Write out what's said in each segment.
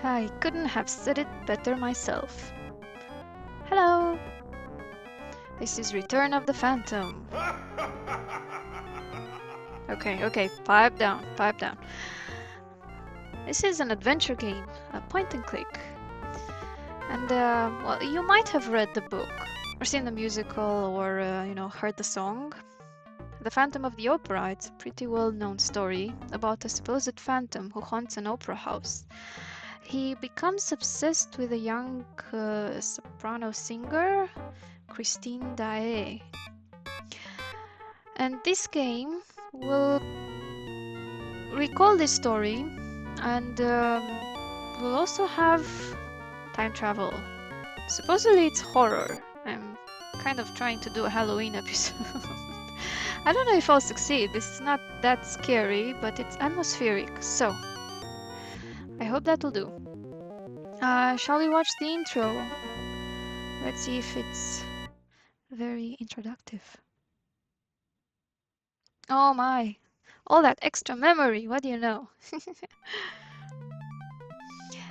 I couldn't have said it better myself. Hello! This is Return of the Phantom. Okay, pipe down, pipe down. This is an adventure game, a point and click. And, well, you might have read the book, or seen the musical, or, heard the song. The Phantom of the Opera, it's a pretty well-known story about a supposed phantom who haunts an opera house. He becomes obsessed with a young soprano singer, Christine Daae. And this game will recall this story, and will also have time travel. Supposedly it's horror. I'm kind of trying to do a Halloween episode. I don't know if I'll succeed. This is not that scary, but it's atmospheric, so I hope that'll do. Shall we watch the intro? Let's see if it's very introductive. Oh my, all that extra memory, what do you know?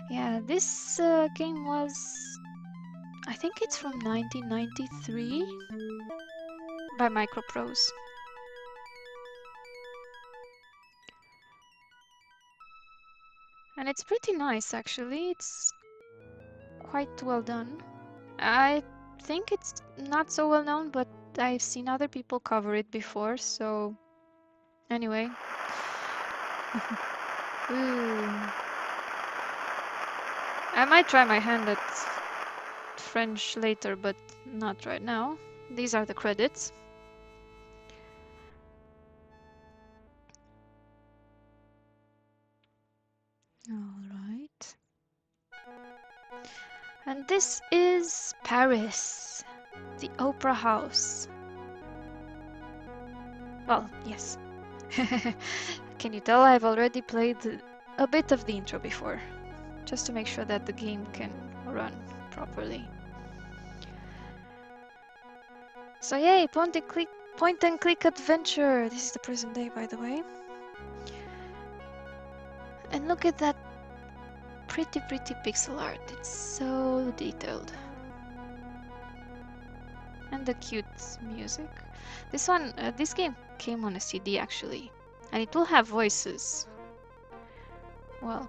Yeah, this game was, I think it's from 1993 by Microprose. And it's pretty nice actually, it's quite well done. I think it's not so well known, but I've seen other people cover it before, so anyway. Ooh. I might try my hand at French later, but not right now. These are the credits. All right. And this is Paris, the opera house. Well, yes. Can you tell I've already played a bit of the intro before, just to make sure that the game can run properly. So yay, point and click adventure. This is the present day, by the way. And look at that pretty pixel art. It's so detailed. And the cute music. This game came on a CD actually, and it will have voices. Well,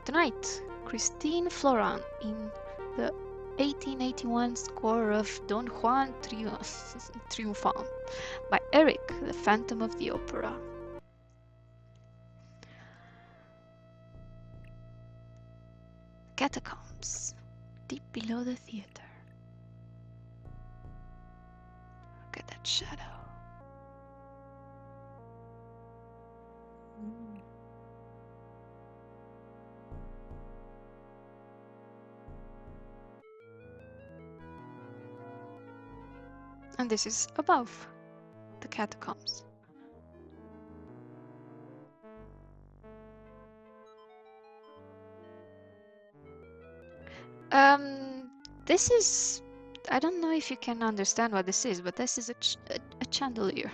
tonight, Christine Florent in the 1881 score of Don Juan Triomphant by Eric, the Phantom of the Opera. Catacombs, deep below the theater. Look at that shadow. And this is above the catacombs. This is, I don't know if you can understand what this is, but this is a chandelier.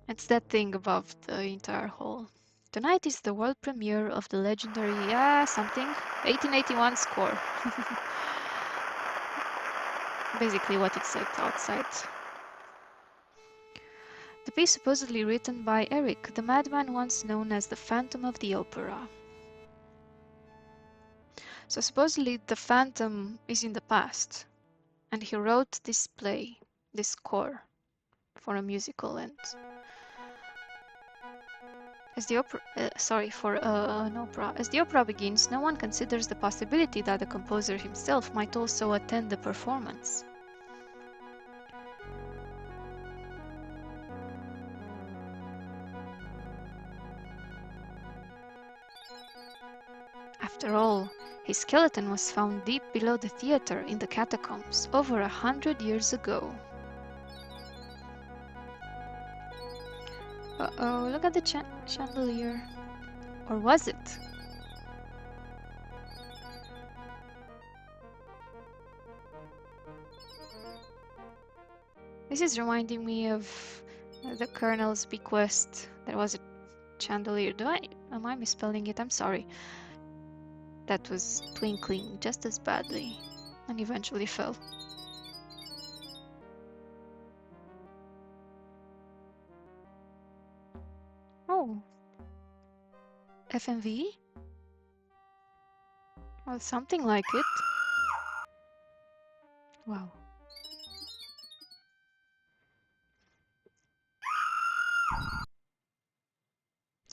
It's that thing above the entire hall. Tonight is the world premiere of the legendary, 1881 score. Basically what it said outside. The piece supposedly written by Eric, the madman once known as the Phantom of the Opera. So supposedly the Phantom is in the past, and he wrote this play, this score, for a musical and as the opera, an opera. As the opera begins, no one considers the possibility that the composer himself might also attend the performance. After all, his skeleton was found deep below the theater in the catacombs over 100 years ago. Uh-oh, look at the chandelier. Or was it? This is reminding me of the Colonel's bequest. There was a Chandelier. Am I misspelling it? I'm sorry. That was twinkling just as badly and eventually fell. Oh. FMV? Well, something like it. Wow.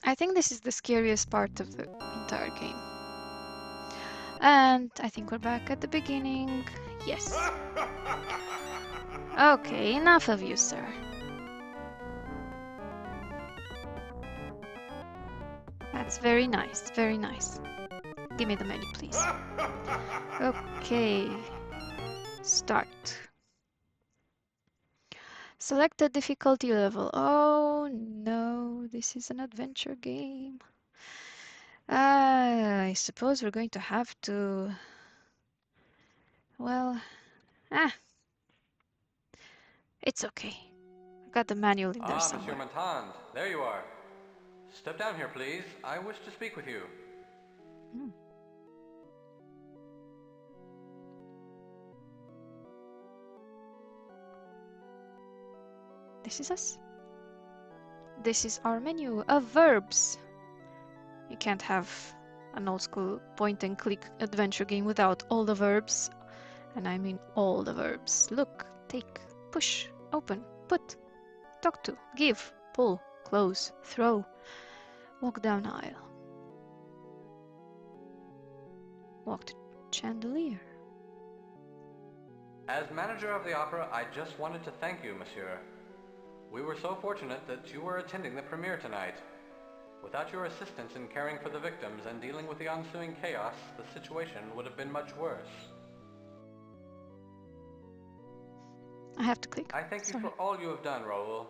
I think this is the scariest part of the entire game. And I think we're back at the beginning. Yes. Okay, enough of you, sir. That's very nice, very nice. Give me the menu, please. Okay. Start. Select the difficulty level. Oh no, this is an adventure game. I suppose we're going to have to... Well, it's okay. I've got the manual in there Monsieur somewhere. Montand, there you are. Step down here, please. I wish to speak with you. This is us. This is our menu of verbs. You can't have an old school point and click adventure game without all the verbs. And I mean all the verbs. Look, take, push, open, put, talk to, give, pull, close, throw, walk down aisle, walk to chandelier. As manager of the opera, I just wanted to thank you, monsieur. We were so fortunate that you were attending the premiere tonight. Without your assistance in caring for the victims and dealing with the ensuing chaos, the situation would have been much worse. I have to click. I thank Sorry. you for all you have done, Raoul.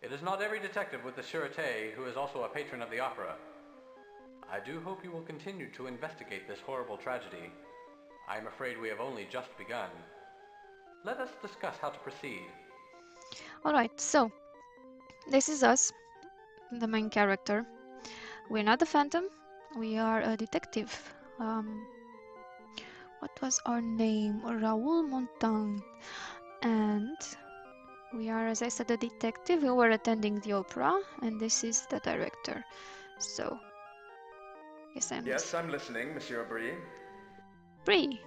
It is not every detective with the Sûreté who is also a patron of the opera. I do hope you will continue to investigate this horrible tragedy. I am afraid we have only just begun. Let us discuss how to proceed. Alright, so this is us, the main character. We're not the Phantom, we are a detective. What was our name? Raoul Montand. And we are, as I said, a detective. We were attending the opera, and this is the director. So, Yes, I'm listening, Monsieur Brie. Brie.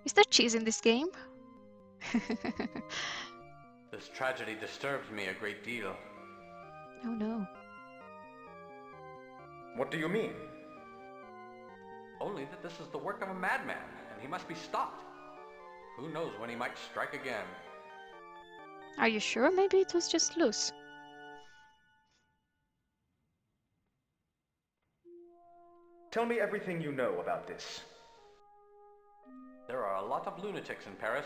Is there cheese in this game? This tragedy disturbs me a great deal. Oh no. What do you mean? Only that this is the work of a madman, and he must be stopped. Who knows when he might strike again? Are you sure? Maybe it was just loose. Tell me everything you know about this. There are a lot of lunatics in Paris.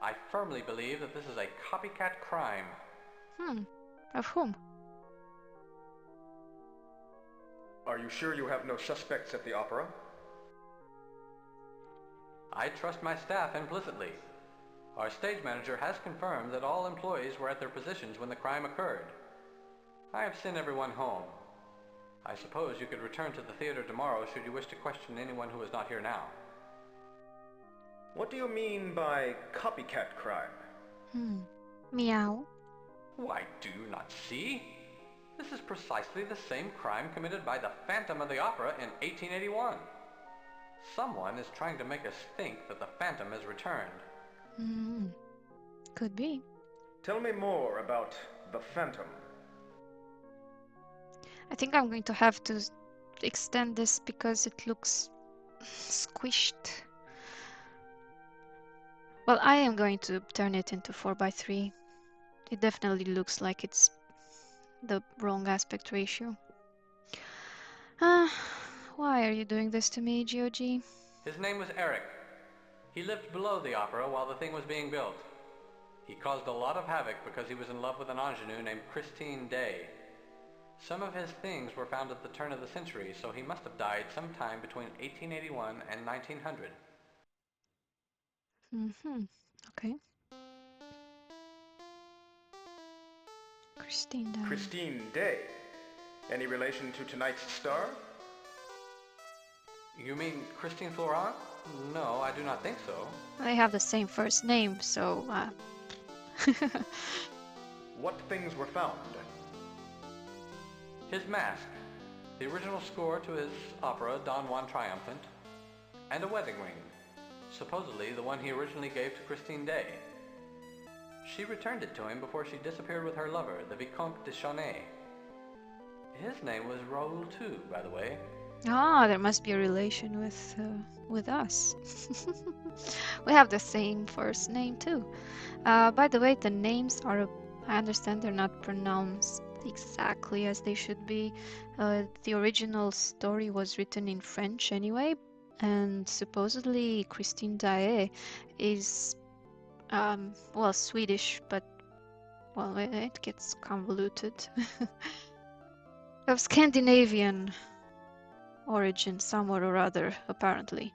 I firmly believe that this is a copycat crime. Of whom? Are you sure you have no suspects at the opera? I trust my staff implicitly. Our stage manager has confirmed that all employees were at their positions when the crime occurred. I have sent everyone home. I suppose you could return to the theater tomorrow should you wish to question anyone who is not here now. What do you mean by copycat crime? Meow. Why, do you not see? This is precisely the same crime committed by the Phantom of the Opera in 1881. Someone is trying to make us think that the Phantom has returned. Could be. Tell me more about the Phantom. I think I'm going to have to extend this because it looks squished. Well, I am going to turn it into 4:3. It definitely looks like it's the wrong aspect ratio. Why are you doing this to me, GOG? His name was Eric. He lived below the opera while the thing was being built. He caused a lot of havoc because he was in love with an ingenue named Christine Day. Some of his things were found at the turn of the century, so he must have died sometime between 1881 and 1900. Okay. Christine Day. Christine Day. Any relation to tonight's star? You mean Christine Florent? No, I do not think so. They have the same first name, so What things were found? His mask, the original score to his opera Don Juan Triumphant, and a wedding ring, supposedly the one he originally gave to Christine Day. She returned it to him before she disappeared with her lover, the Vicomte de Chauny. His name was Raoul too, by the way. there must be a relation with us. We have the same first name too. By the way, the names are, I understand they're not pronounced exactly as they should be. The original story was written in French anyway, and supposedly Christine Dae is, well, Swedish, but, well, it gets convoluted. Of Scandinavian origin, somewhere or other, apparently.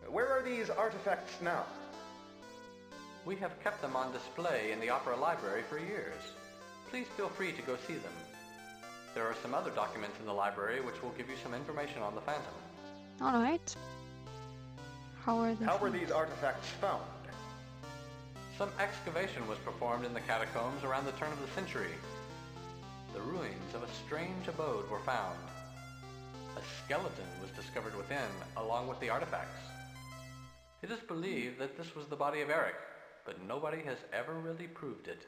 Where are these artifacts now? We have kept them on display in the opera library for years. Please feel free to go see them. There are some other documents in the library which will give you some information on the Phantom. All right. How were these artifacts found? Some excavation was performed in the catacombs around the turn of the century. The ruins of a strange abode were found. A skeleton was discovered within, along with the artifacts. It is believed that this was the body of Eric, but nobody has ever really proved it.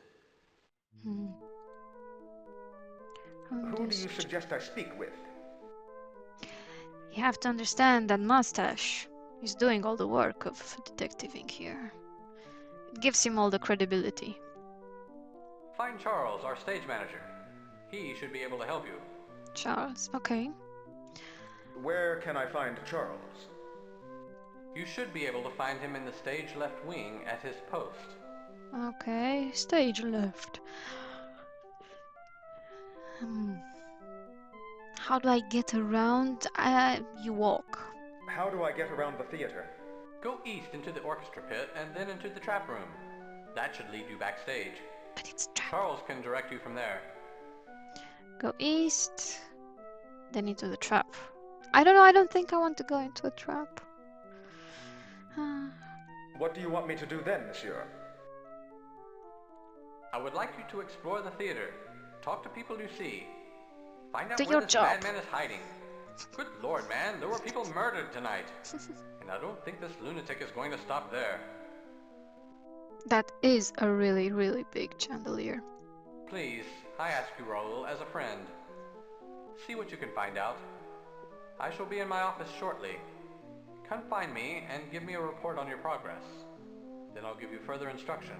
Who do you suggest I speak with? You have to understand that Mustache is doing all the work of detectiving here. It gives him all the credibility. Find Charles, our stage manager. He should be able to help you. Charles, okay. Where can I find Charles? You should be able to find him in the stage left wing at his post. Okay, stage left. How do I get around? You walk. How do I get around the theater? Go east into the orchestra pit and then into the trap room. That should lead you backstage. But it's trap. Charles can direct you from there. Go east, then into the trap. I don't know, I don't think I want to go into a trap. What do you want me to do then, monsieur? I would like you to explore the theater. Talk to people you see. Find out Do where your this job. madman is hiding. Good lord, man, there were people murdered tonight. And I don't think this lunatic is going to stop there. That is a really, really big chandelier. Please, I ask you, Raoul, as a friend. See what you can find out. I shall be in my office shortly. Come find me and give me a report on your progress. Then I'll give you further instruction.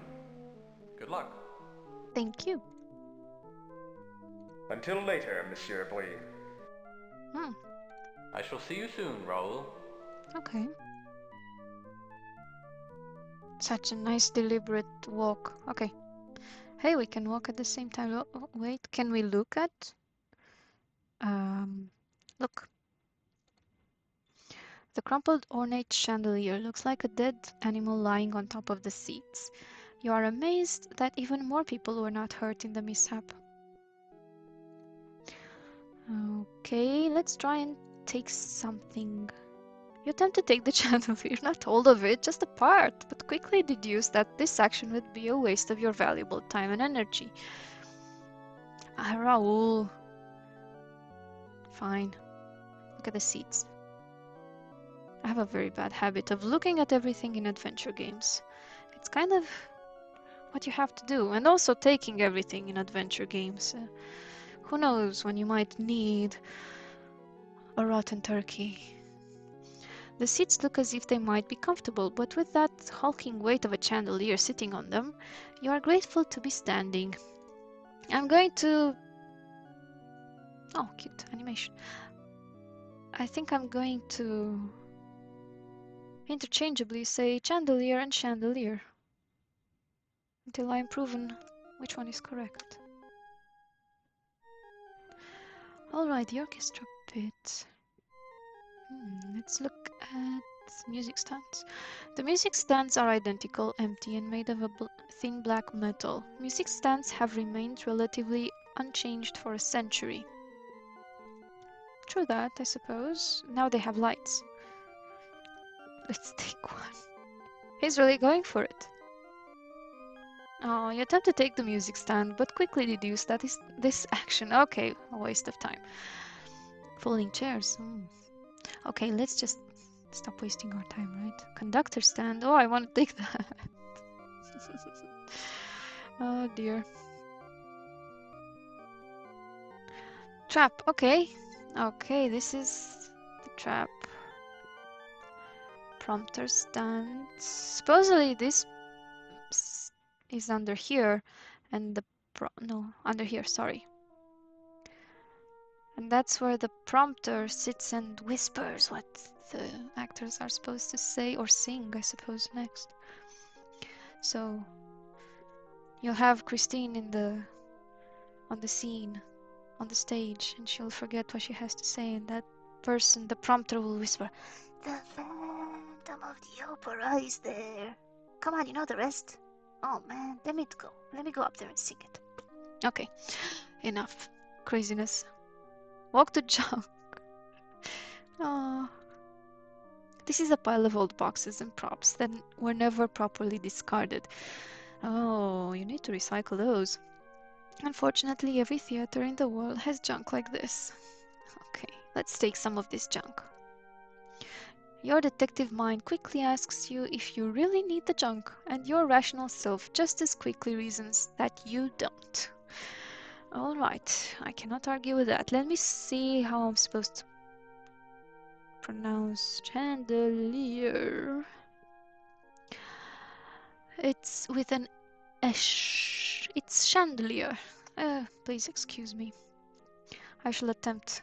Good luck. Thank you. Until later, Monsieur Brie. I shall see you soon, Raoul. Okay. Such a nice deliberate walk. Okay. Hey, we can walk at the same time. Oh, wait, can we look at? Look. The crumpled ornate chandelier looks like a dead animal lying on top of the seats. You are amazed that even more people were not hurt in the mishap. Okay, let's try and take something. You attempt to take the chandelier, not hold of it, just a part, but quickly deduce that this action would be a waste of your valuable time and energy. Raoul. Fine. Look at the seats. I have a very bad habit of looking at everything in adventure games. It's kind of what you have to do, and also taking everything in adventure games. Who knows when you might need a rotten turkey. The seats look as if they might be comfortable, but with that hulking weight of a chandelier sitting on them, you are grateful to be standing. I'm going to... Oh, cute animation. I think I'm going to interchangeably say chandelier and chandelier until I'm proven which one is correct. Alright, the orchestra pit. Let's look at Music stands. The music stands are identical, empty, and made of a thin black metal. Music stands have remained relatively unchanged for a century. True that, I suppose. Now they have lights. Let's take one. He's really going for it. Oh, you attempt to take the music stand, but quickly deduce that is this action. Okay, a waste of time. Folding chairs. Okay, let's just stop wasting our time, right? Conductor stand. Oh, I want to take that. Oh dear. Trap. Okay. Okay, this is the trap. Prompter stand. Supposedly this is under here, and the under here. Sorry. And that's where the prompter sits and whispers what the actors are supposed to say or sing, I suppose, next. So you'll have Christine on the scene, on the stage, and she'll forget what she has to say, and that person, the prompter, will whisper, "The Phantom of the Opera is there. Come on, you know the rest. Oh man, let me go up there and sing it." Okay, enough craziness. Walk to junk. Oh. This is a pile of old boxes and props that were never properly discarded. Oh, you need to recycle those. Unfortunately, every theater in the world has junk like this. Okay, let's take some of this junk. Your detective mind quickly asks you if you really need the junk, and your rational self just as quickly reasons that you don't. Alright, I cannot argue with that. Let me see how I'm supposed to pronounce chandelier. It's with an esh. It's chandelier. Please excuse me. I shall attempt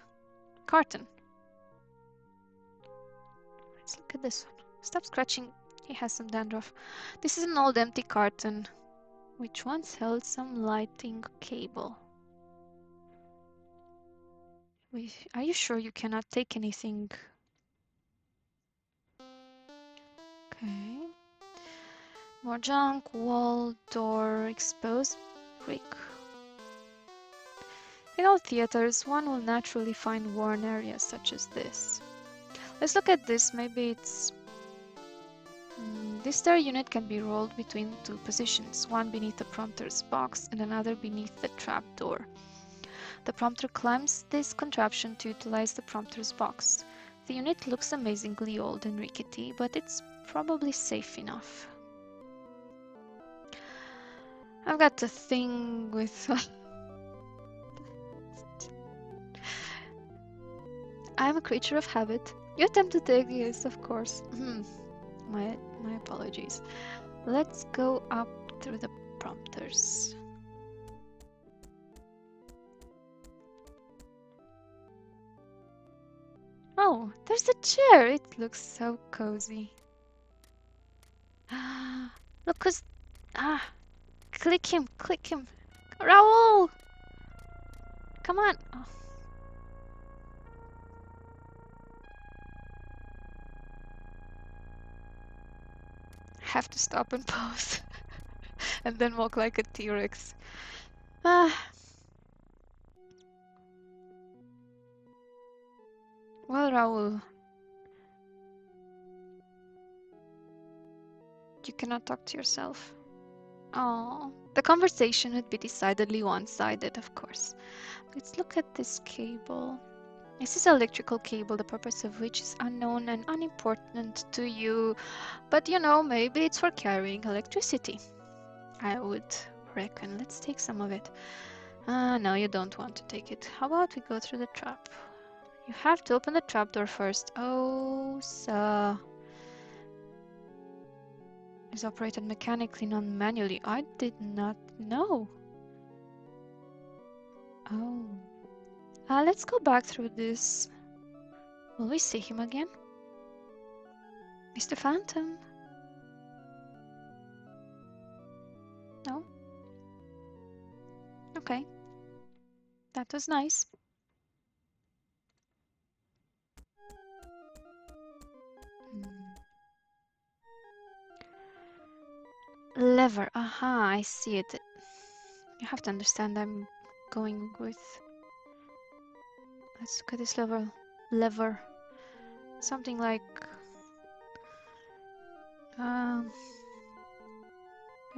carton. Let's look at this one. Stop scratching. He has some dandruff. This is an old empty carton, which once held some lighting cable. Are you sure you cannot take anything? Okay. More junk, wall, door, exposed brick. In all theaters, one will naturally find worn areas such as this. Let's look at this. Maybe it's... this stair unit can be rolled between two positions, one beneath the prompter's box and another beneath the trap door. The prompter climbs this contraption to utilize the prompter's box. The unit looks amazingly old and rickety, but it's probably safe enough. I've got a thing with... I'm a creature of habit. You attempt to take this, of course. My apologies. Let's go up through the prompters. Oh, there's a chair. It looks so cozy. Look who's... click him. Raoul! Come on. Oh. Have to stop and pause. And then walk like a T-Rex. Well, Raoul. You cannot talk to yourself. Oh, the conversation would be decidedly one-sided, of course. Let's look at this cable. This is an electrical cable, the purpose of which is unknown and unimportant to you. But you know, maybe it's for carrying electricity. I would reckon. Let's take some of it. No, you don't want to take it. How about we go through the trap? You have to open the trapdoor first. Oh, sir. Is operated mechanically, not manually. I did not know. Oh. Let's go back through this. Will we see him again? Mr. Phantom? No? Okay. That was nice. lever. Aha, I see it. You have to understand I'm going with... Let's look at this lever. Lever. Something like... I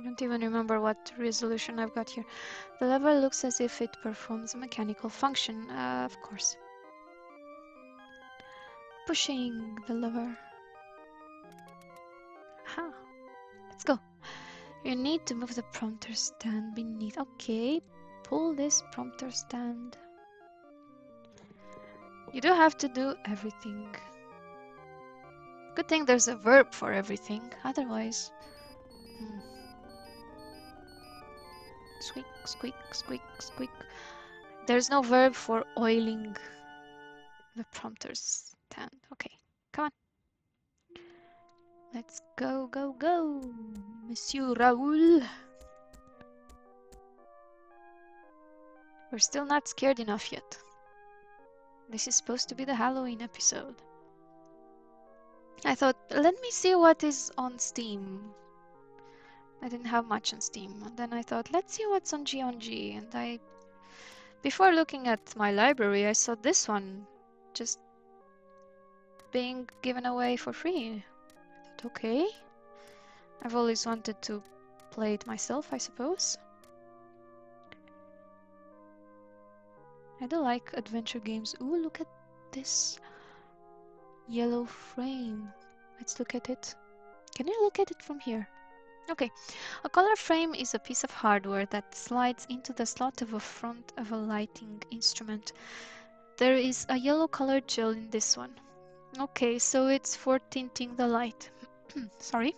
don't even remember what resolution I've got here. The lever looks as if it performs a mechanical function, of course. Pushing the lever. Ha! Let's go. You need to move the prompter stand beneath. Okay, pull this prompter stand. You do have to do everything. Good thing there's a verb for everything, otherwise... Squeak, squeak, squeak, squeak. There's no verb for oiling the prompter stand. Okay, come on. Let's go, go, go, Monsieur Raoul. We're still not scared enough yet. This is supposed to be the Halloween episode. I thought, let me see what is on Steam. I didn't have much on Steam. And then I thought, let's see what's on G. And before looking at my library, I saw this one just being given away for free. I thought, okay. I've always wanted to play it myself, I suppose. I do like adventure games. Ooh, look at this yellow frame. Let's look at it. Can you look at it from here? Okay. A color frame is a piece of hardware that slides into the slot of a front of a lighting instrument. There is a yellow colored gel in this one. Okay, so it's for tinting the light. Sorry.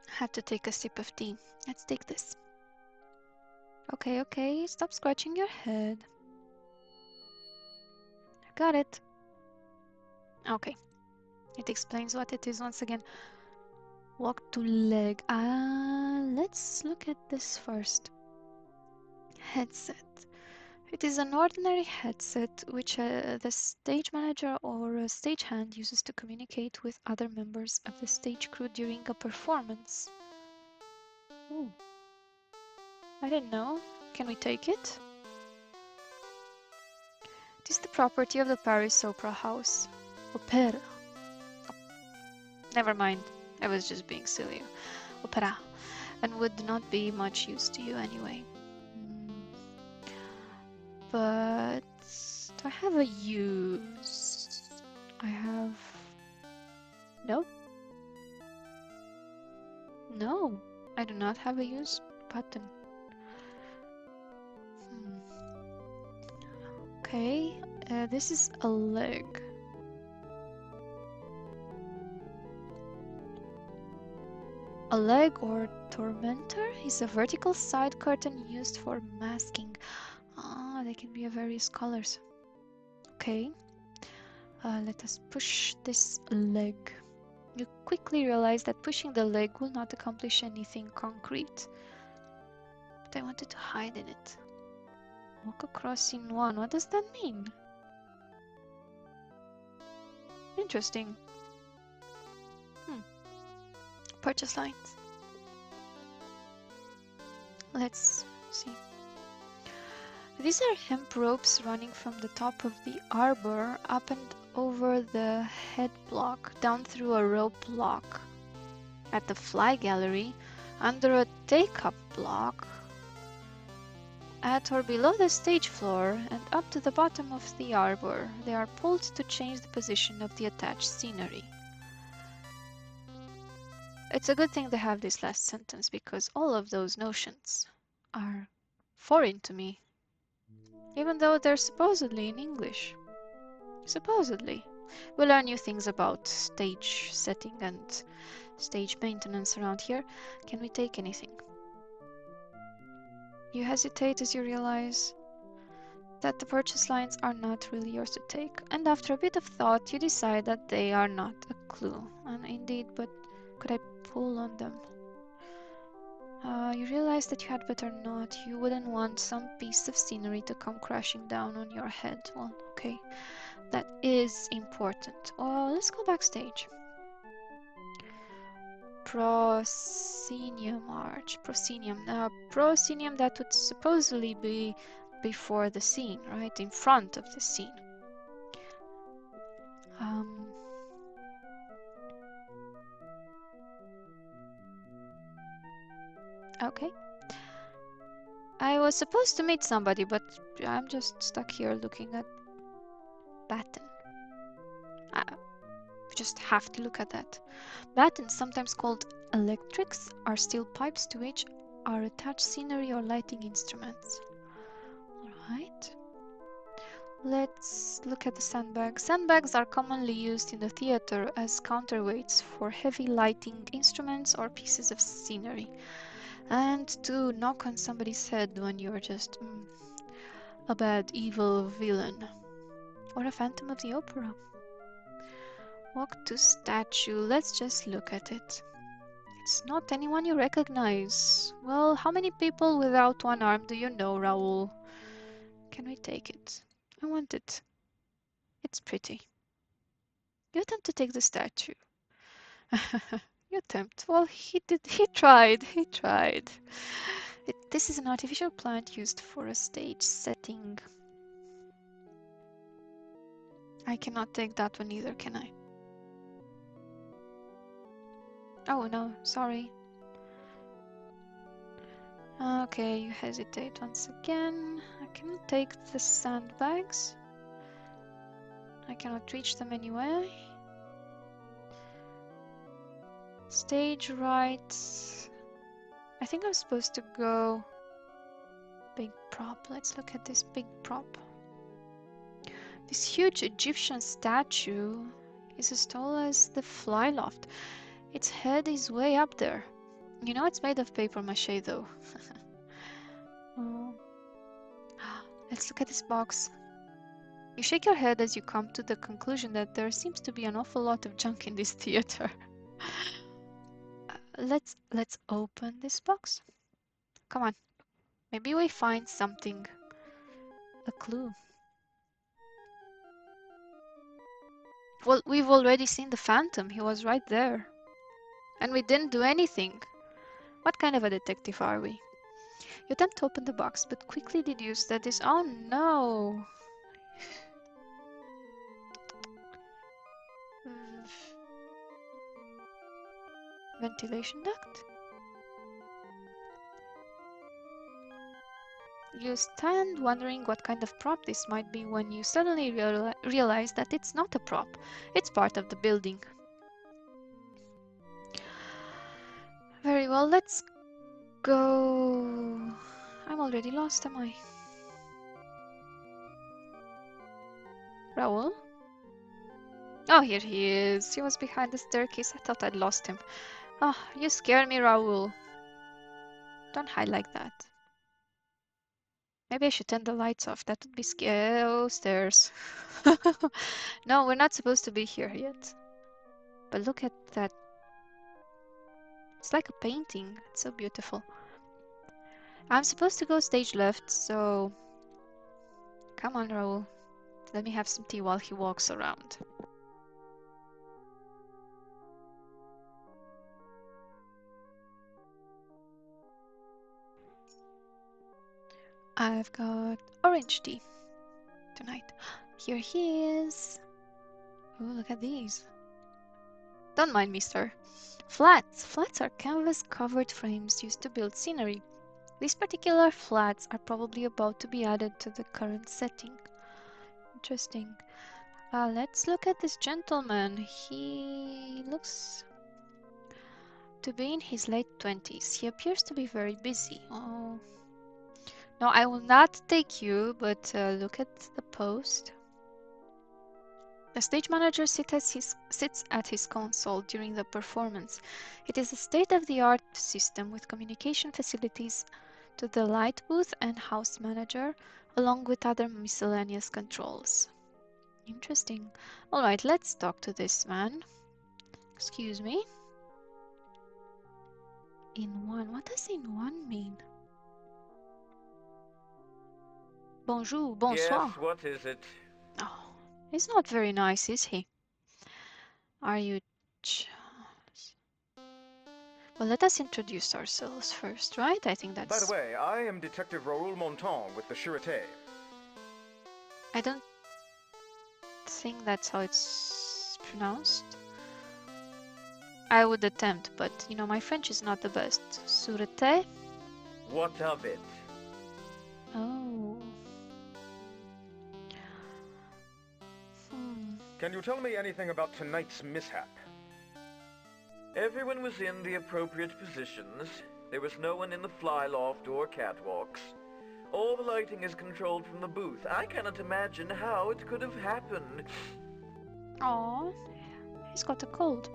Had to take a sip of tea. Let's take this. Okay, okay, stop scratching your head. I got it. Okay. It explains what it is once again. Walk to leg. Let's look at this first. Headset. It is an ordinary headset which the stage manager or a stagehand uses to communicate with other members of the stage crew during a performance. Ooh. I didn't know. Can we take it? It is the property of the Paris Opera House. Opera. Oh, never mind. I was just being silly. Opera. And would not be much use to you anyway. But do I have a use? I have... No. No, I do not have a use button. Okay, this is a leg. A leg or tormentor is a vertical side curtain used for masking. They can be of various colors. Okay, let us push this leg. You quickly realize that pushing the leg will not accomplish anything concrete. But I wanted to hide in it. Walk across in one. What does that mean? Interesting. Purchase lines. Let's see. These are hemp ropes running from the top of the arbor up and over the head block, down through a rope block at the fly gallery, under a take-up block, at or below the stage floor, and up to the bottom of the arbor. They are pulled to change the position of the attached scenery. It's a good thing they have this last sentence, because all of those notions are foreign to me. Even though they're supposedly in English. Supposedly. We learn new things about stage setting and stage maintenance around here. Can we take anything? You hesitate as you realize that the purchase lines are not really yours to take. And after a bit of thought, you decide that they are not a clue. And indeed, but could I pull on them? You realize that you had better not. You wouldn't want some piece of scenery to come crashing down on your head. Well, okay. That is important. Oh, let's go backstage. Proscenium Arch. Proscenium. Now, proscenium, that would supposedly be before the scene, right? In front of the scene. Okay. I was supposed to meet somebody, but I'm just stuck here looking at batten. I just have to look at that. Battens, sometimes called electrics, are steel pipes to which are attached scenery or lighting instruments. Alright. Let's look at the sandbags. Sandbags are commonly used in the theater as counterweights for heavy lighting instruments or pieces of scenery. And to knock on somebody's head when you're just a bad, evil villain. Or a Phantom of the Opera. Walk to statue. Let's just look at it. It's not anyone you recognize. Well, how many people without one arm do you know, Raoul? Can we take it? I want it. It's pretty. You attempt to take the statue. You attempt. Well, he did. He tried. He tried. This is an artificial plant used for a stage setting. I cannot take that one either, can I? Oh no, sorry. Okay, you hesitate once again. I cannot take the sandbags. I cannot reach them anyway. Stage right. I think I'm supposed to go big prop. Let's look at this big prop. This huge Egyptian statue is as tall as the flyloft. Its head is way up there. You know it's made of paper mache though. Oh. Let's look at this box. You shake your head as you come to the conclusion that there seems to be an awful lot of junk in this theater. Let's open this box. Come on. Maybe we find something. A clue. Well, we've already seen the Phantom. He was right there. And we didn't do anything. What kind of a detective are we? You attempt to open the box, but quickly deduce that this... Oh no! Ventilation duct? You stand wondering what kind of prop this might be when you suddenly realize that it's not a prop. It's part of the building. Very well, let's go... I'm already lost, am I? Raoul? Oh, here he is. He was behind the staircase. I thought I'd lost him. Oh, you scare me, Raoul. Don't hide like that. Maybe I should turn the lights off. That would be scary. Oh, stairs. No, we're not supposed to be here yet. But look at that. It's like a painting. It's so beautiful. I'm supposed to go stage left, so... Come on, Raoul. Let me have some tea while he walks around. I've got orange tea tonight. Here he is. Oh, look at these. Don't mind me, sir. Flats. Flats are canvas-covered frames used to build scenery. These particular flats are probably about to be added to the current setting. Interesting. Let's look at this gentleman. He looks to be in his late 20s. He appears to be very busy. Oh. No, I will not take you, but look at the post. The stage manager sits at his console during the performance. It is a state-of-the-art system with communication facilities to the light booth and house manager, along with other miscellaneous controls. Interesting. Alright, let's talk to this man. Excuse me. In one. What does in one mean? Bonjour, bonsoir. Yes, what is it? Oh, He's not very nice, is he? Are you Charles? Well, let us introduce ourselves first, right? I think By the that's... way, I am Detective Raoul Montan with the Sûreté. I don't think that's how it's pronounced. I would attempt, but you know, my French is not the best. Sûreté? What of it? Oh. Hmm. Can you tell me anything about tonight's mishap? Everyone was in the appropriate positions. There was no one in the fly loft or catwalks. All the lighting is controlled from the booth. I cannot imagine how it could have happened. Aw, he's got a cold.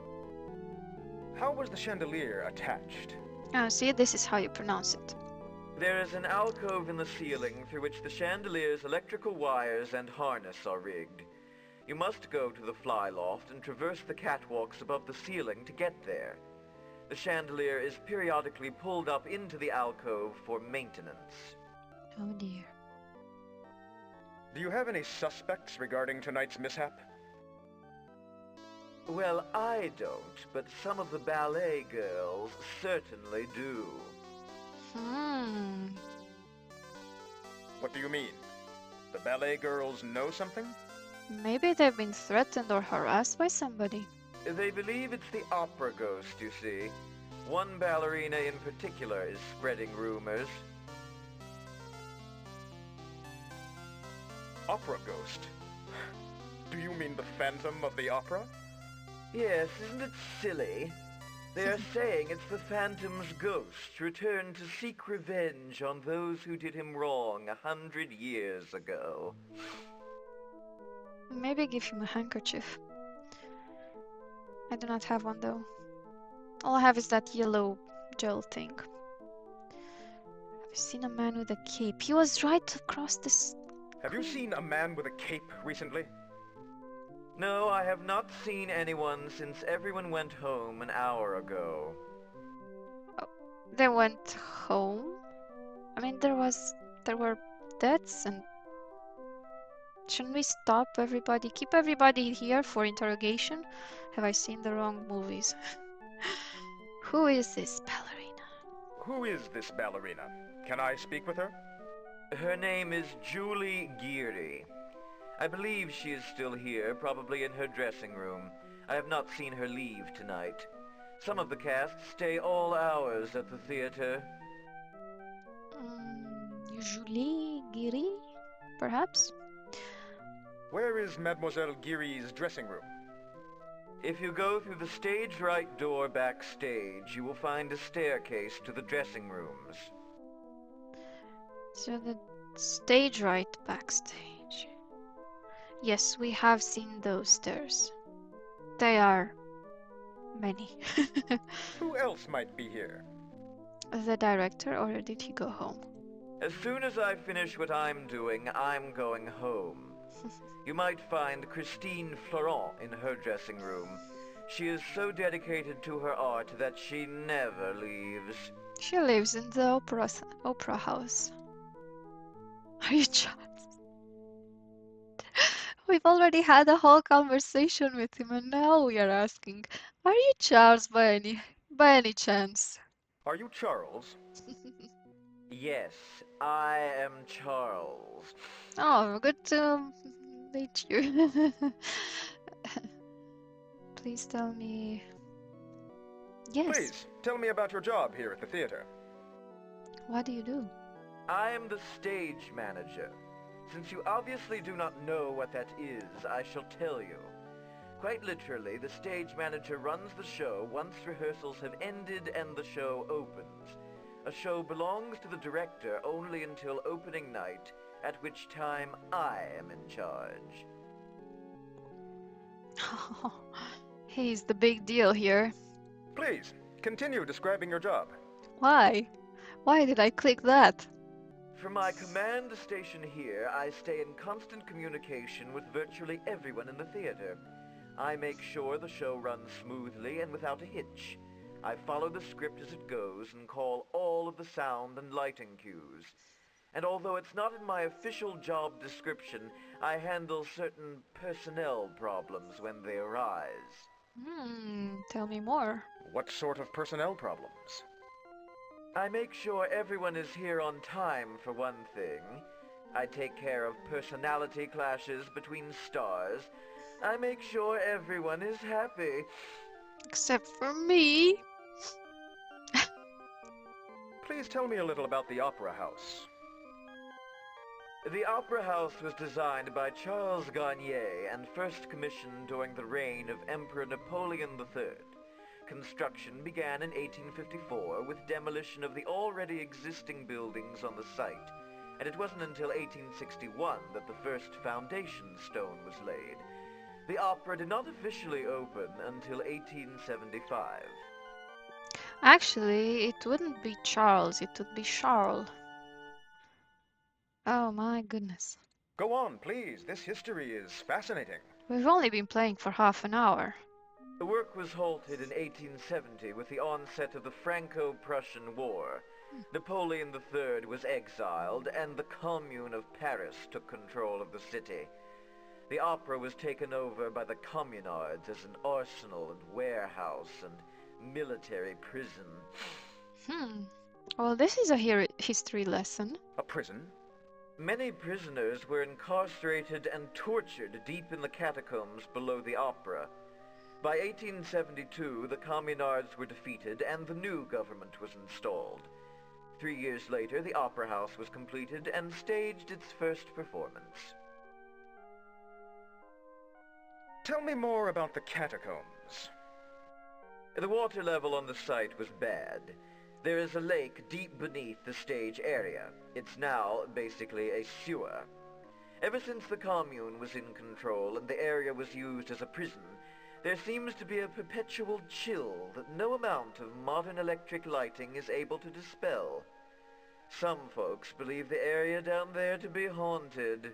How was the chandelier attached? Oh, see, this is how you pronounce it. There is an alcove in the ceiling through which the chandelier's electrical wires and harness are rigged. You must go to the fly loft and traverse the catwalks above the ceiling to get there. The chandelier is periodically pulled up into the alcove for maintenance. Oh dear. Do you have any suspects regarding tonight's mishap? Well, I don't, but some of the ballet girls certainly do. What do you mean? The ballet girls know something? Maybe they've been threatened or harassed by somebody. They believe it's the opera ghost, you see. One ballerina in particular is spreading rumors. Opera ghost? Do you mean the Phantom of the Opera? Yes, isn't it silly? They are saying it's the Phantom's ghost returned to seek revenge on those who did him wrong 100 years ago. Maybe give him a handkerchief. I do not have one though. All I have is that yellow gel thing. I've seen a man with a cape. He was right across this. Have you seen a man with a cape recently? No, I have not seen anyone since everyone went home an hour ago. Oh, they went home? I mean, there were deaths and... Shouldn't we stop everybody? Keep everybody here for interrogation? Have I seen the wrong movies? Who is this ballerina? Who is this ballerina? Can I speak with her? Her name is Julie Geary. I believe she is still here, probably in her dressing room. I have not seen her leave tonight. Some of the cast stay all hours at the theater. Julie Giri, perhaps? Where is Mademoiselle Geary's dressing room? If you go through the stage right door backstage, you will find a staircase to the dressing rooms. So the stage right backstage. Yes, we have seen those stairs. They are many. Who else might be here? The director, or did he go home? As soon as I finish what I'm doing, I'm going home. You might find Christine Florent in her dressing room. She is so dedicated to her art that she never leaves. She lives in the opera house. Are you Charles? We've already had a whole conversation with him, and now we are asking, are you Charles by any chance? Are you Charles? Yes, I am Charles. Oh, good to meet you. Please tell me. Yes. Please, tell me about your job here at the theater. What do you do? I am the stage manager. Since you obviously do not know what that is, I shall tell you. Quite literally, the stage manager runs the show once rehearsals have ended and the show opens. A show belongs to the director only until opening night, at which time I am in charge. He's the big deal here. Please, continue describing your job. Why? Why did I click that? From my command station here, I stay in constant communication with virtually everyone in the theater. I make sure the show runs smoothly and without a hitch. I follow the script as it goes and call all of the sound and lighting cues. And although it's not in my official job description, I handle certain personnel problems when they arise. Tell me more. What sort of personnel problems? I make sure everyone is here on time, for one thing. I take care of personality clashes between stars. I make sure everyone is happy. Except for me. Please tell me a little about the Opera House. The Opera House was designed by Charles Garnier and first commissioned during the reign of Emperor Napoleon III. Construction began in 1854 with demolition of the already existing buildings on the site, and it wasn't until 1861 that the first foundation stone was laid. The opera did not officially open until 1875. Actually, it wouldn't be Charles, it would be Charles. Oh my goodness. Go on, please. This history is fascinating. We've only been playing for half an hour. The work was halted in 1870 with the onset of the Franco-Prussian War. Napoleon III was exiled, and the Commune of Paris took control of the city. The opera was taken over by the communards as an arsenal and warehouse and military prison. Well, this is a history lesson. A prison? Many prisoners were incarcerated and tortured deep in the catacombs below the opera. By 1872, the communards were defeated and the new government was installed. 3 years later, the Opera House was completed and staged its first performance. Tell me more about the catacombs. The water level on the site was bad. There is a lake deep beneath the stage area. It's now basically a sewer. Ever since the commune was in control and the area was used as a prison, there seems to be a perpetual chill that no amount of modern electric lighting is able to dispel. Some folks believe the area down there to be haunted.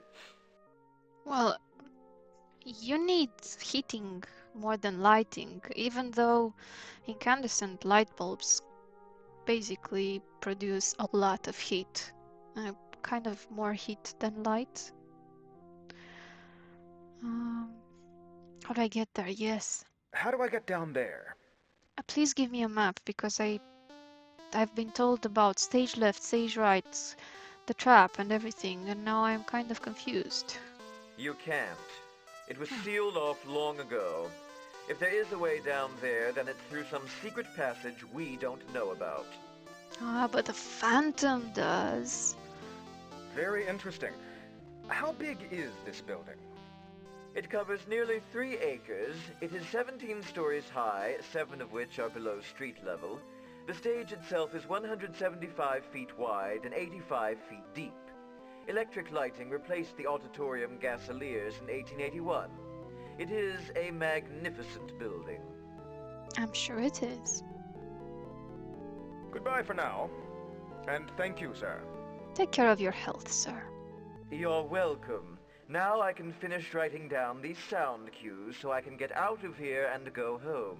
Well, you need heating more than lighting, even though incandescent light bulbs basically produce a lot of heat. Kind of more heat than light. How do I get there? Yes. How do I get down there? Please give me a map, because I've been told about stage left, stage right, the trap and everything, and now I'm kind of confused. You can't. It was sealed off long ago. If there is a way down there, then it's through some secret passage we don't know about. Ah, but the Phantom does. Very interesting. How big is this building? It covers nearly 3 acres. It is 17 stories high, 7 of which are below street level. The stage itself is 175 feet wide and 85 feet deep. Electric lighting replaced the auditorium gasoliers in 1881. It is a magnificent building. I'm sure it is. Goodbye for now. And thank you, sir. Take care of your health, sir. You're welcome. Now I can finish writing down these sound cues so I can get out of here and go home.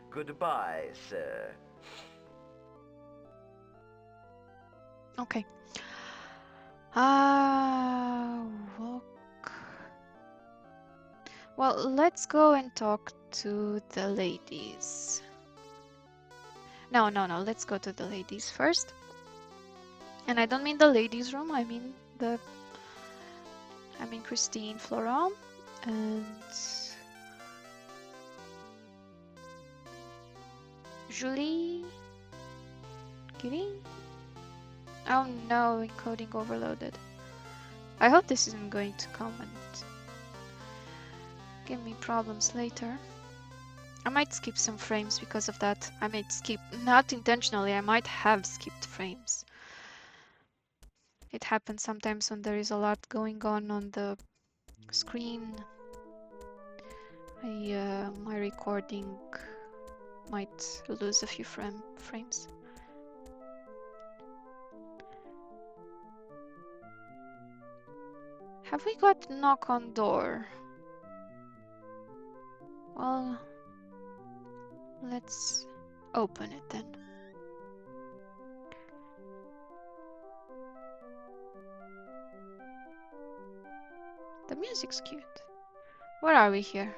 Goodbye, sir. Okay. Walk. Well, let's go and talk to the ladies. No. Let's go to the ladies first. And I don't mean the ladies' room. I mean Christine, Florent, and Julie. Kitty? Oh no, encoding overloaded. I hope this isn't going to come and give me problems later. I might skip some frames because of that. I might skip, not intentionally, I might have skipped frames. It happens sometimes when there is a lot going on the screen. My recording might lose a few frames. Have we got knock on door? Well, let's open it then. The music's cute. Where are we here?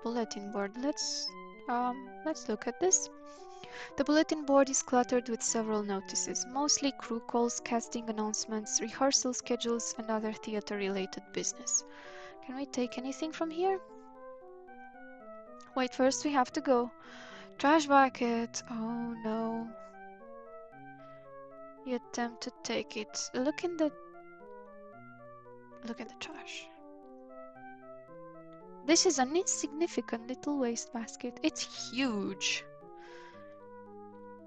Bulletin board. Let's look at this. The bulletin board is cluttered with several notices, mostly crew calls, casting announcements, rehearsal schedules, and other theater-related business. Can we take anything from here? Wait, first we have to go. Trash bucket. Oh no. You attempt to take it. Look in the trash. This is an insignificant little wastebasket. It's huge.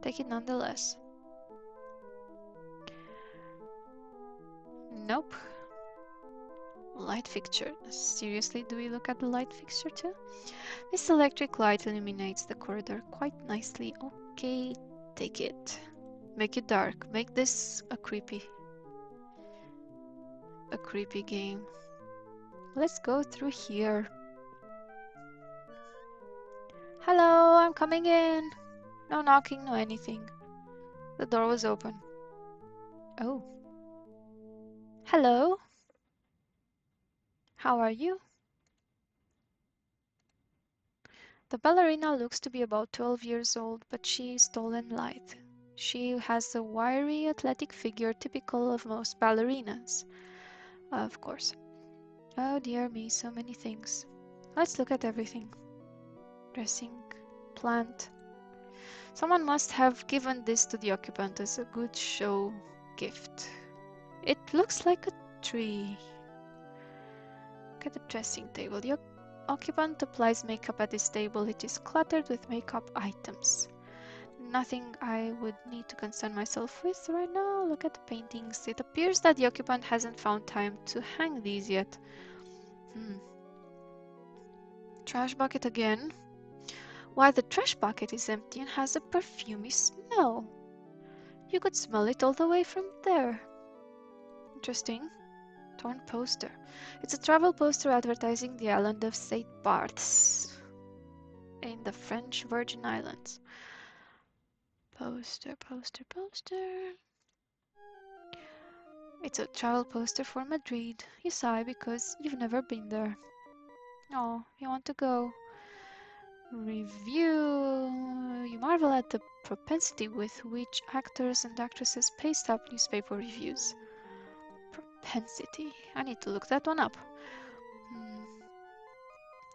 Take it nonetheless. Nope. Light fixture. Seriously, do we look at the light fixture too? This electric light illuminates the corridor quite nicely. Okay, take it. Make it dark. Make this a creepy game. Let's go through here. Hello, I'm coming in. No knocking, no anything. The door was open. Oh. Hello. How are you? The ballerina looks to be about 12 years old, but she is tall and light. She has a wiry, athletic figure typical of most ballerinas. Of course. Oh dear me, so many things. Let's look at everything. Dressing, plant. Someone must have given this to the occupant as a good show gift. It looks like a tree. Look at the dressing table. The occupant applies makeup at this table. It is cluttered with makeup items. Nothing I would need to concern myself with right now. Look at the paintings. It appears that the occupant hasn't found time to hang these yet. Trash bucket again. Why, the trash bucket is empty and has a perfumey smell. You could smell it all the way from there. Interesting. Torn poster. It's a travel poster advertising the island of St. Barths in the French Virgin Islands. Poster. It's a travel poster for Madrid. You sigh because you've never been there. Oh, you want to go. Review. You marvel at the propensity with which actors and actresses paste up newspaper reviews. Propensity. I need to look that one up.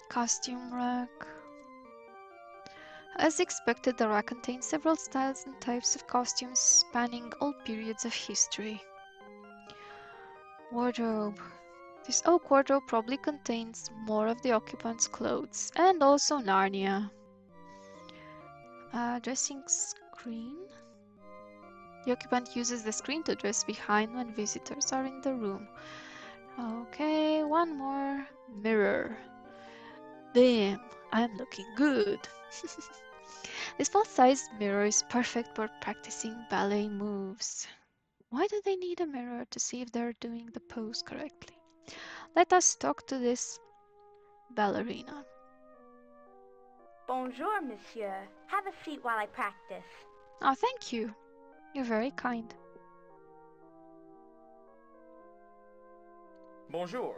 Costume rack. As expected, the rack contains several styles and types of costumes spanning all periods of history. Wardrobe. This oak wardrobe probably contains more of the occupant's clothes, and also Narnia. Dressing screen. The occupant uses the screen to dress behind when visitors are in the room. Okay, one more. Mirror. Damn, I'm looking good. This full-sized mirror is perfect for practicing ballet moves. Why do they need a mirror to see if they're doing the pose correctly? Let us talk to this ballerina. Bonjour, monsieur. Have a seat while I practice. Oh, thank you. You're very kind. Bonjour.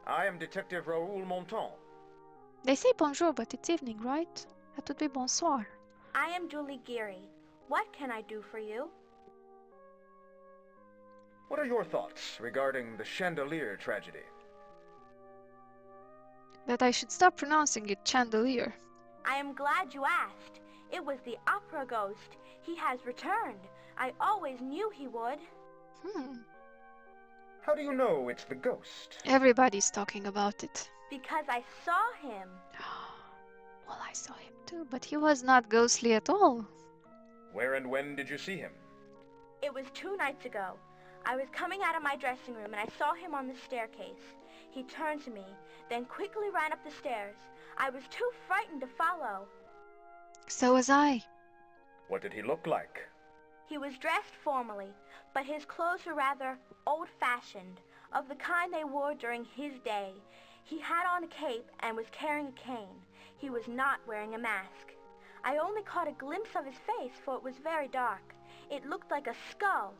I am Detective Raoul Monton. They say bonjour, but it's evening, right? That would be bonsoir. I am Julie Geary. What can I do for you? What are your thoughts regarding the chandelier tragedy? That I should stop pronouncing it chandelier. I am glad you asked. It was the opera ghost. He has returned. I always knew he would. How do you know it's the ghost? Everybody's talking about it. Because I saw him. Well, I saw him too, but he was not ghostly at all. Where and when did you see him? It was 2 nights ago. I was coming out of my dressing room and I saw him on the staircase. He turned to me, then quickly ran up the stairs. I was too frightened to follow. So was I. What did he look like? He was dressed formally, but his clothes were rather old-fashioned, of the kind they wore during his day. He had on a cape and was carrying a cane. He was not wearing a mask. I only caught a glimpse of his face, for it was very dark. It looked like a skull.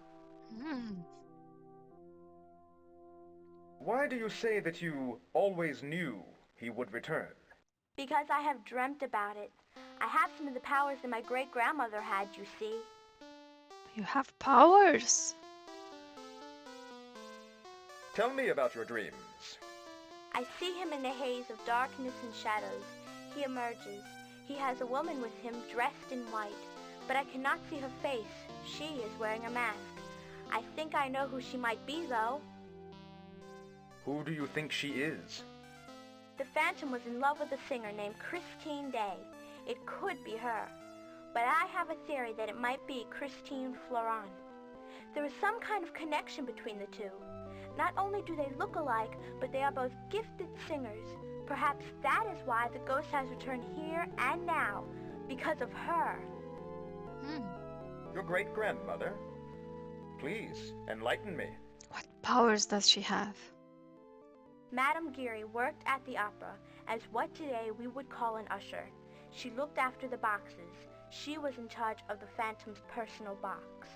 Why do you say that you always knew he would return? Because I have dreamt about it. I have some of the powers that my great-grandmother had, you see. You have powers. Tell me about your dreams. I see him in the haze of darkness and shadows. He emerges. He has a woman with him dressed in white, but I cannot see her face. She is wearing a mask. I think I know who she might be, though. Who do you think she is? The Phantom was in love with a singer named Christine Day. It could be her, but I have a theory that it might be Christine Florent. There is some kind of connection between the two. Not only do they look alike, but they are both gifted singers. Perhaps that is why the ghost has returned here and now, because of her. Your great-grandmother? Please, enlighten me. What powers does she have? Madame Geary worked at the opera as what today we would call an usher. She looked after the boxes. She was in charge of the Phantom's personal box.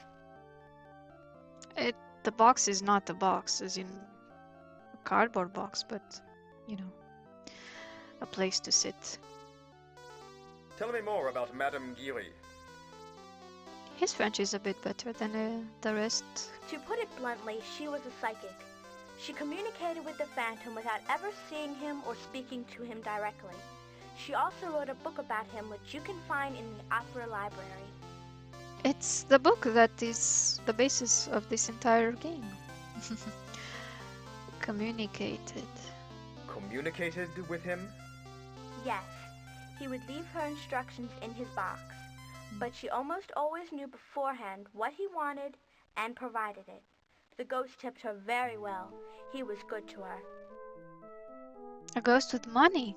The box is not a box, as in a cardboard box, but, you know, a place to sit. Tell me more about Madame Geary. His French is a bit better than the rest. To put it bluntly, she was a psychic. She communicated with the Phantom without ever seeing him or speaking to him directly. She also wrote a book about him, which you can find in the opera library. It's the book that is the basis of this entire game. Communicated. Communicated with him? Yes, he would leave her instructions in his box, but she almost always knew beforehand what he wanted and provided it. The ghost tipped her very well. He was good to her. A ghost with money.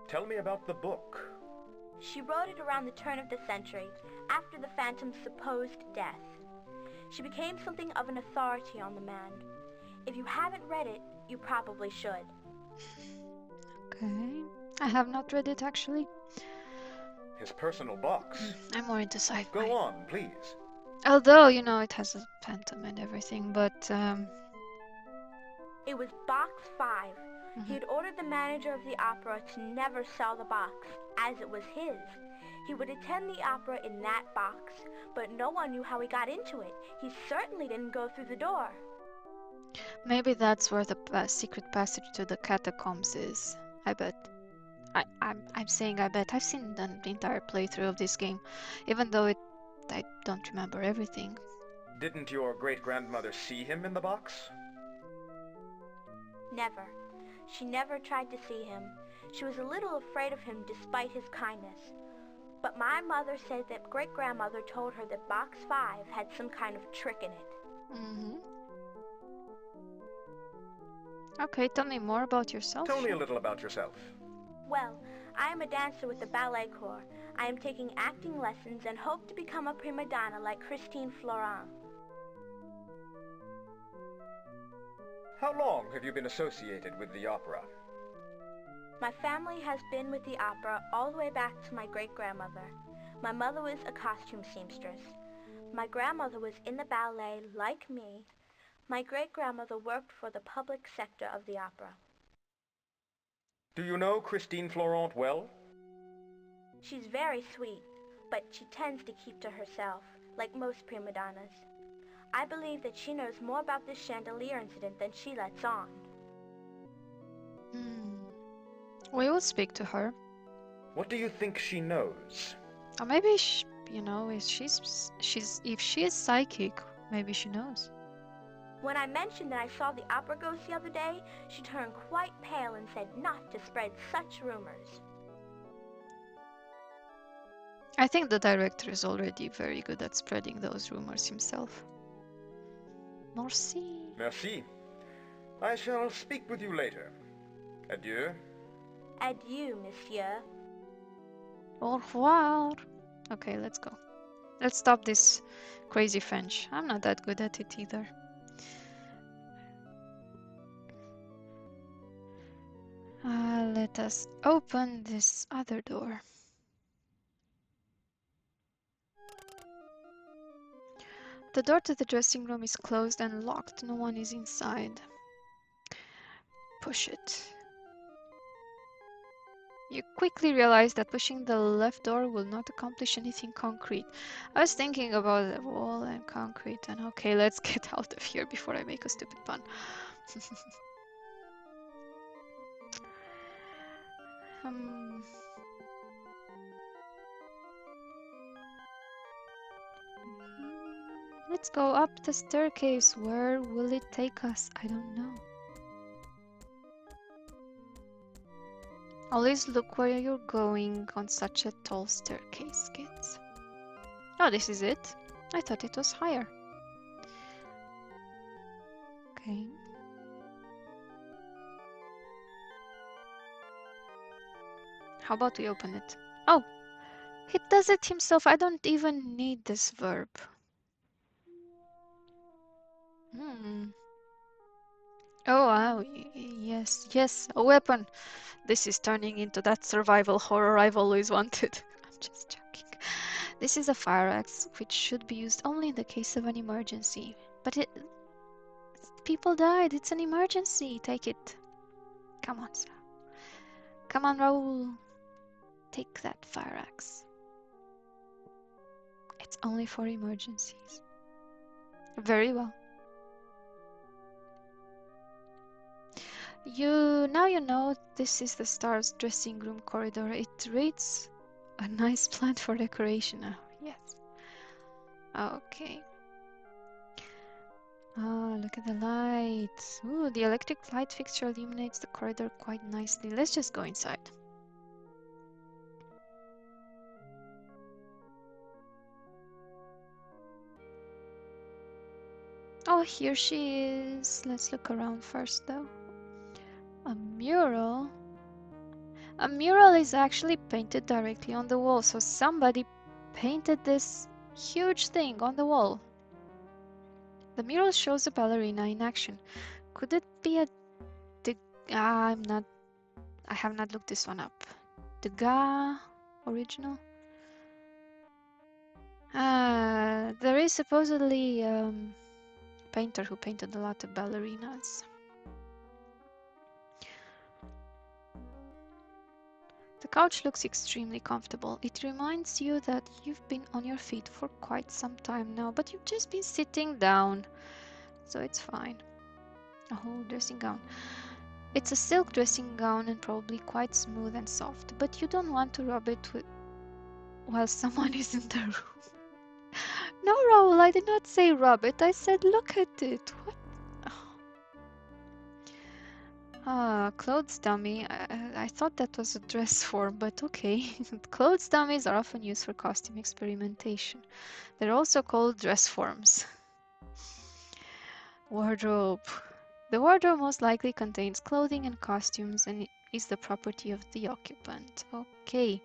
Tell me about the book. She wrote it around the turn of the century, after the Phantom's supposed death. She became something of an authority on the man. If you haven't read it, you probably should. Okay. I have not read it, actually. His personal box. I'm more into sci-fi. Go on, please. Although, you know, it has a phantom and everything, but, It was Box 5. He had ordered the manager of the opera to never sell the box, as it was his. He would attend the opera in that box, but no one knew how he got into it. He certainly didn't go through the door. maybe that's where the secret passage to the catacombs is. I bet. I'm saying I bet. I've seen the entire playthrough of this game, even though I don't remember everything. Didn't your great-grandmother see him in the box? Never. She never tried to see him. She was a little afraid of him despite his kindness. But my mother said that great-grandmother told her that Box 5 had some kind of trick in it. Okay, tell me more about yourself. Tell me a little about yourself. Well, I am a dancer with the ballet corps. I am taking acting lessons and hope to become a prima donna like Christine Florent. How long have you been associated with the opera? My family has been with the opera all the way back to my great-grandmother. My mother was a costume seamstress. My grandmother was in the ballet like me. My great-grandmother worked for the public sector of the opera. Do you know Christine Florent well? She's very sweet, but she tends to keep to herself, like most prima donnas. I believe that she knows more about this chandelier incident than she lets on. We will speak to her. What do you think she knows? Or maybe, if she is psychic, maybe she knows. When I mentioned that I saw the opera ghost the other day, she turned quite pale and said not to spread such rumors. I think the director is already very good at spreading those rumors himself. Merci. Merci. I shall speak with you later. Adieu. Adieu, monsieur. Au revoir. Okay, let's go. Let's stop this crazy French. I'm not that good at it either. Let us open this other door. The door to the dressing room is closed and locked. No one is inside. Push it. You quickly realize that pushing the left door will not accomplish anything concrete. I was thinking about the wall and concrete, and okay, let's get out of here before I make a stupid pun. um, let's go up the staircase. Where will it take us? I don't know. Always look where you're going on such a tall staircase, kids. Oh, this is it. I thought it was higher. Okay. How about we open it? Oh, he does it himself. I don't even need this verb. Oh, wow. Yes, a weapon. This is turning into that survival horror I've always wanted. I'm just joking. This is a fire axe, which should be used only in the case of an emergency. But people died. It's an emergency. Take it. Come on, sir. Come on, Raoul. Take that fire axe. It's only for emergencies. Very well. Now you know this is the star's dressing room corridor. It reads a nice plant for decoration. Oh, yes. Okay. Oh, look at the light. Ooh, the electric light fixture illuminates the corridor quite nicely. Let's just go inside. Oh, here she is. Let's look around first, though. A mural? A mural is actually painted directly on the wall, so somebody painted this huge thing on the wall. The mural shows a ballerina in action. Could it be a I have not looked this one up. Degas original? There is supposedly a painter who painted a lot of ballerinas. The couch looks extremely comfortable. It reminds you that you've been on your feet for quite some time now, but you've just been sitting down, so it's fine. Oh, dressing gown. It's a silk dressing gown and probably quite smooth and soft, but you don't want to rub it while someone is in the room. No, Raoul, I did not say rub it. I said look at it. What? Clothes dummy. I thought that was a dress form, but okay. Clothes dummies are often used for costume experimentation. They're also called dress forms. Wardrobe. The wardrobe most likely contains clothing and costumes and is the property of the occupant. Okay.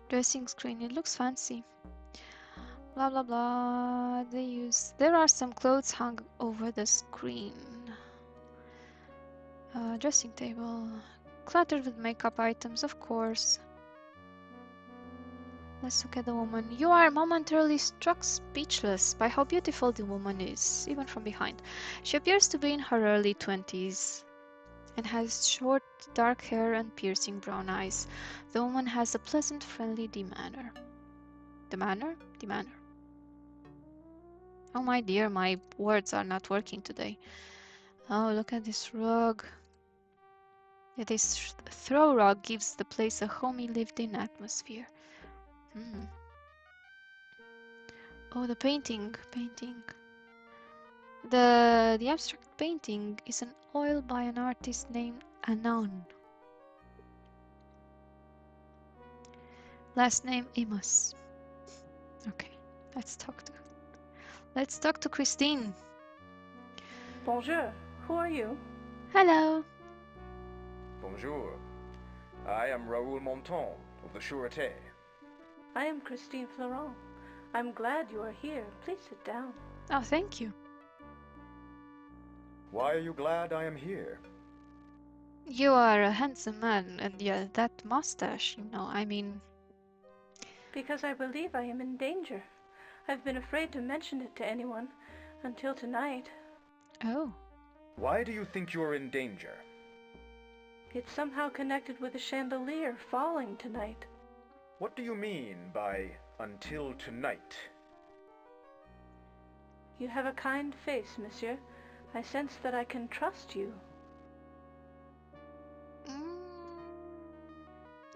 Dressing screen. It looks fancy. Blah blah blah. There are some clothes hung over the screen. Dressing table. Cluttered with makeup items, of course. Let's look at the woman. You are momentarily struck speechless by how beautiful the woman is, even from behind. She appears to be in her early 20s and has short, dark hair and piercing brown eyes. The woman has a pleasant, friendly demeanor. Demeanor? Oh my dear, my words are not working today. Oh, look at this rug. Yeah, this throw rug gives the place a homey, lived-in atmosphere. Oh, the painting. The abstract painting is an oil by an artist named Anon. Last name Imus. Okay, let's talk to Christine. Bonjour. Who are you? Hello. Bonjour. I am Raoul Monton of the Sûreté. I am Christine Florent. I'm glad you are here. Please sit down. Oh, thank you. Why are you glad I am here? You are a handsome man, and yeah, that mustache, I mean... Because I believe I am in danger. I've been afraid to mention it to anyone until tonight. Oh. Why do you think you're in danger? It's somehow connected with the chandelier falling tonight. What do you mean by until tonight? You have a kind face, monsieur. I sense that I can trust you.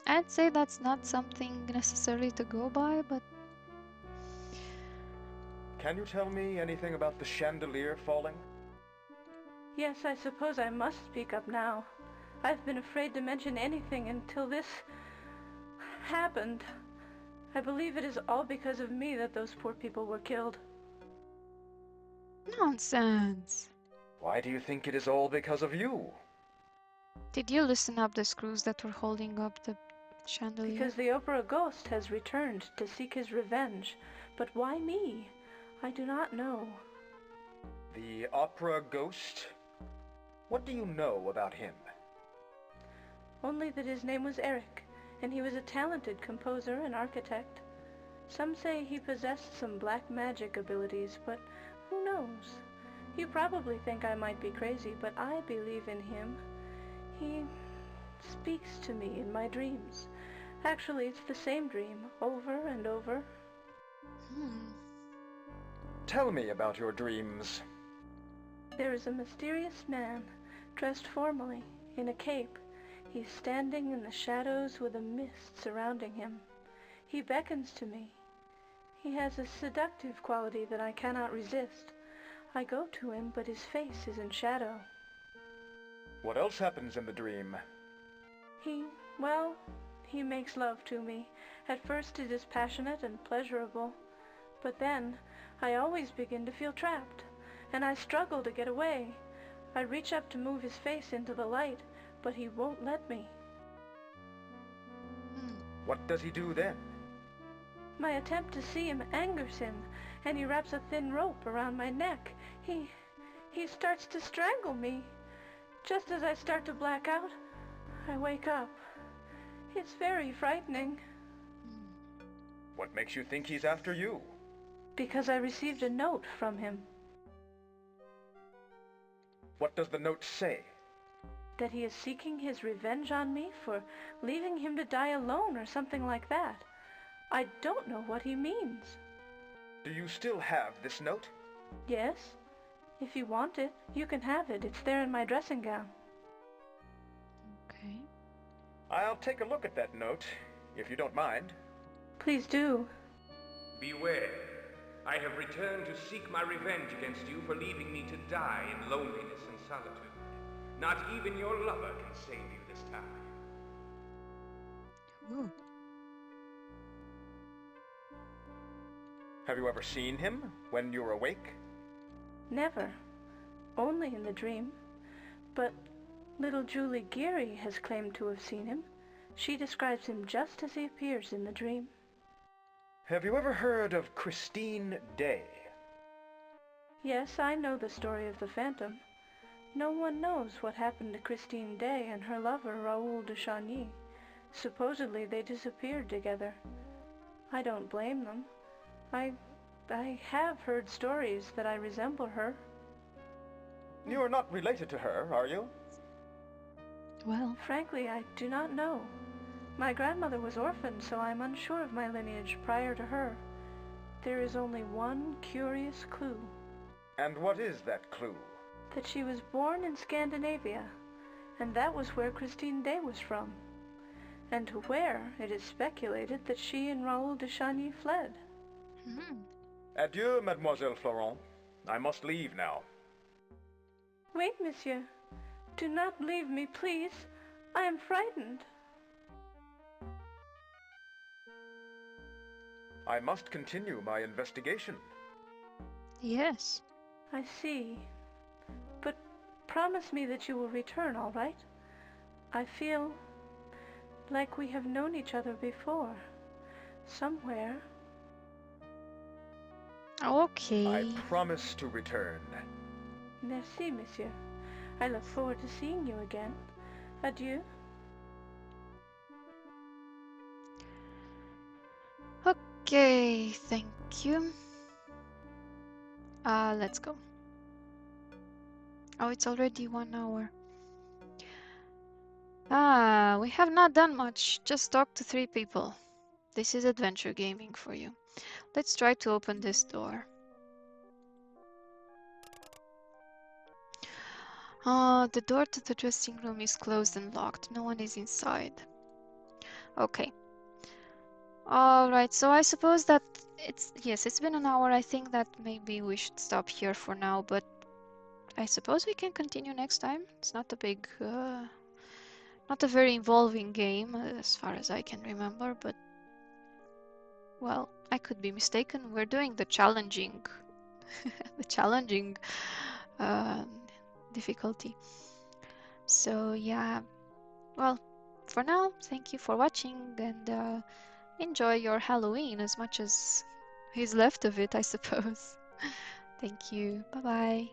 I'd say that's not something necessarily to go by, but Can you tell me anything about the chandelier falling? Yes, I suppose I must speak up now. I've been afraid to mention anything until this happened. I believe it is all because of me that those poor people were killed. nonsense. Why do you think it is all because of you? Did you loosen up the screws that were holding up the chandelier? Because the Opera Ghost has returned to seek his revenge. But why me? I do not know. The Opera Ghost? What do you know about him? Only that his name was Eric, and he was a talented composer and architect. Some say he possessed some black magic abilities, but who knows? You probably think I might be crazy, but I believe in him. He speaks to me in my dreams. Actually, it's the same dream, over and over. Tell me about your dreams. There is a mysterious man, dressed formally, in a cape. He's standing in the shadows with a mist surrounding him. He beckons to me. He has a seductive quality that I cannot resist. I go to him, but his face is in shadow. What else happens in the dream? He makes love to me. At first it is passionate and pleasurable, but then I always begin to feel trapped, and I struggle to get away. I reach up to move his face into the light, but he won't let me. What does he do then? My attempt to see him angers him, and he wraps a thin rope around my neck. He starts to strangle me. Just as I start to black out, I wake up. It's very frightening. What makes you think he's after you? Because I received a note from him. What does the note say? That he is seeking his revenge on me for leaving him to die alone or something like that. I don't know what he means. Do you still have this note? Yes. If you want it, you can have it. It's there in my dressing gown. Okay. I'll take a look at that note, if you don't mind. Please do. Beware. I have returned to seek my revenge against you for leaving me to die in loneliness and solitude. Not even your lover can save you this time. Ooh. Have you ever seen him when you're awake? Never. Only in the dream. But little Julie Geary has claimed to have seen him. She describes him just as he appears in the dream. Have you ever heard of Christine Day? Yes, I know the story of the Phantom. No one knows what happened to Christine Day and her lover, Raoul de Chagny. Supposedly they disappeared together. I don't blame them. I have heard stories that I resemble her. You're not related to her, are you? Well, Frankly, I do not know. My grandmother was orphaned, so I'm unsure of my lineage prior to her. There is only one curious clue. And what is that clue? That she was born in Scandinavia, and that was where Christine Day was from. And to where it is speculated that she and Raoul de Chagny fled. Adieu, Mademoiselle Florent. I must leave now. Wait, monsieur. Do not leave me, please. I am frightened. I must continue my investigation. yes. I see. But promise me that you will return, all right? I feel like we have known each other before. Somewhere. Okay. I promise to return. Merci, monsieur. I look forward to seeing you again. Adieu. Okay, thank you. Let's go. Oh, it's already 1 hour. We have not done much. Just talked to 3 people. This is adventure gaming for you. Let's try to open this door. The door to the dressing room is closed and locked. No one is inside. Okay. Alright, so I suppose that it's been an hour. I think that maybe we should stop here for now, but I suppose we can continue next time. It's not a big, not a very involving game as far as I can remember, but well, I could be mistaken. We're doing the challenging, the challenging difficulty. So yeah, well, for now, thank you for watching and enjoy your Halloween as much as is left of it, I suppose. Thank you. Bye bye.